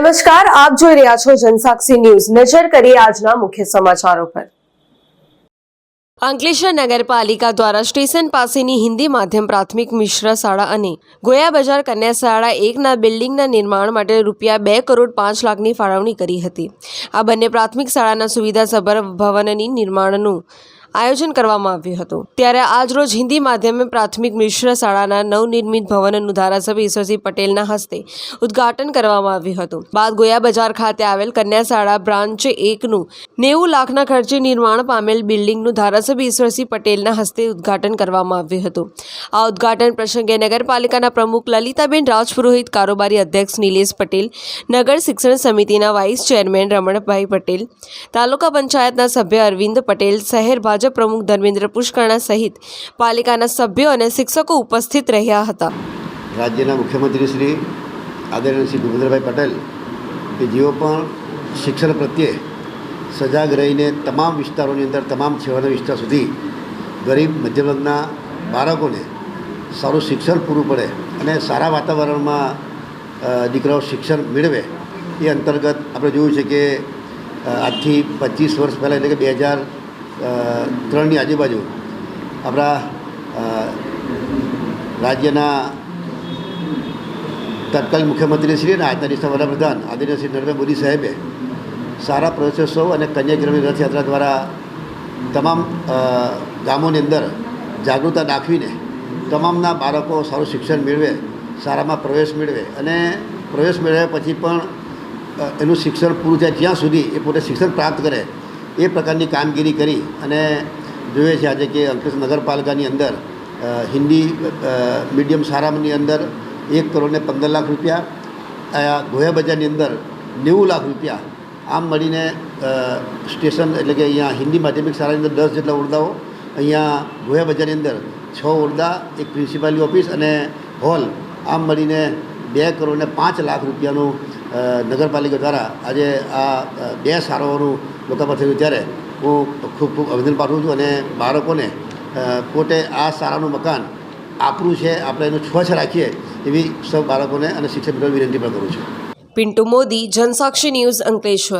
નમસ્કાર, આપ જોઈ રહ્યા છો જનસાક્ષી ન્યૂઝ। નજર કરીએ આજના મુખ્ય સમાચારો પર। અંકલેશ્વર નગરપાલિકા દ્વારા સ્ટેશન પાસેની હિન્દી માધ્યમ પ્રાથમિક મિશ્ર શાળા અને ગોયા બજાર કન્યા શાળા 1ના બિલ્ડિંગના નિર્માણ માટે ₹2,05,00,000ની ફાળવણી કરી હતી। આ બંને પ્રાથમિક શાળાના સુવિધાસભર ભવનની નિર્માણનું આયોજન કરવામાં આવ્યું હતું। ત્યારે આજરોજ હિન્દી માધ્યમ પ્રાથમિક મિશ્ર શાળાના નવનિર્મિત ભવનનું ધારાસભ્ય ઈશ્વરસિંહ પટેલના હસ્તે ઉદ્ઘાટન કરવામાં આવ્યું હતું। બાદ ગોયા બજાર ખાતે આવેલ કન્યા શાળા બ્રાન્ચ 1નું 90 લાખના ખર્ચે નિર્માણ પામેલ બિલ્ડિંગનું ધારાસભ્ય ઈશ્વરસિંહ પટેલના હસ્તે ઉદ્ઘાટન કરવામાં આવ્યું હતું। આ ઉદ્ઘાટન પ્રસંગે નગરપાલિકાના પ્રમુખ લલિતાબેન રાજપુરોહિત, કારોબારી અધ્યક્ષ નિલેશ પટેલ, નગર શિક્ષણ સમિતિના વાઇસ ચેરમેન રમણભાઈ પટેલ, તાલુકા પંચાયતના સભ્ય અરવિંદ પટેલ, શહેર ભાજપ પ્રમુખ ધર્મેન્દ્ર પુષ્કરણા સહિત પાલિકાના સભ્યો અને શિક્ષકો ઉપસ્થિત રહ્યા હતા। રાજ્યના મુખ્યમંત્રી શ્રી આદરણીય શ્રી ભૂપેન્દ્રભાઈ પટેલ કે જેઓ પણ શિક્ષણ પ્રત્યે સજાગ રહીને તમામ વિસ્તારોની અંદર તમામ છેવાડાના વિસ્તાર સુધી ગરીબ મધ્યમ વર્ગના બાળકોને સારું શિક્ષણ પૂરું પડે અને સારા વાતાવરણમાં દીકરાઓ શિક્ષણ મેળવે એ અંતર્ગત આપણે જોયું છે કે આજથી 25 વર્ષ પહેલાં એટલે કે 2003ની આજુબાજુ આપણા રાજ્યના તત્કાલીન મુખ્યમંત્રી શ્રી અને આજના દેશના વડાપ્રધાન આદરણીય શ્રી નરેન્દ્ર મોદી સાહેબે સારા પ્રવેશોત્સવ અને કન્યાકિરણની રથયાત્રા દ્વારા તમામ ગામોની અંદર જાગૃતતા દાખવીને તમામના બાળકો સારું શિક્ષણ મેળવે, શાળામાં પ્રવેશ મેળવે અને પ્રવેશ મેળવ્યા પછી પણ એનું શિક્ષણ પૂરું થાય જ્યાં સુધી એ પોતે શિક્ષણ પ્રાપ્ત કરે એ પ્રકારની કામગીરી કરી અને જોઈએ છે આજે કે અંકલેશ્વર નગરપાલિકાની અંદર હિન્દી મીડિયમ શાળાની અંદર ₹1,15,00,000, ગોયા બજારની અંદર ₹90,00,000, આમ મળીને સ્ટેશન એટલે કે અહીંયા હિન્દી માધ્યમિક શાળાની અંદર 10 જેટલા ઓરડાઓ, અહીંયા ગોયા બજારની અંદર 6 ઓરડા, એક પ્રિન્સિપાલની ઓફિસ અને હોલ, આમ મળીને ₹2,05,00,000નું નગરપાલિકા દ્વારા આજે આ 2 શાળાઓનું લોકાર્પણ થયું। ત્યારે હું ખૂબ ખૂબ અભિનંદન પાઠવું છું અને બાળકોને પોતે આ શાળાનું મકાન આપણું છે, આપણે એનું સ્વચ્છ રાખીએ એવી સૌ બાળકોને અને શિક્ષક મિત્રોને વિનંતી પણ કરું છું। પિન્ટુ મોદી, જનસાક્ષી ન્યૂઝ, અંકલેશ્વર।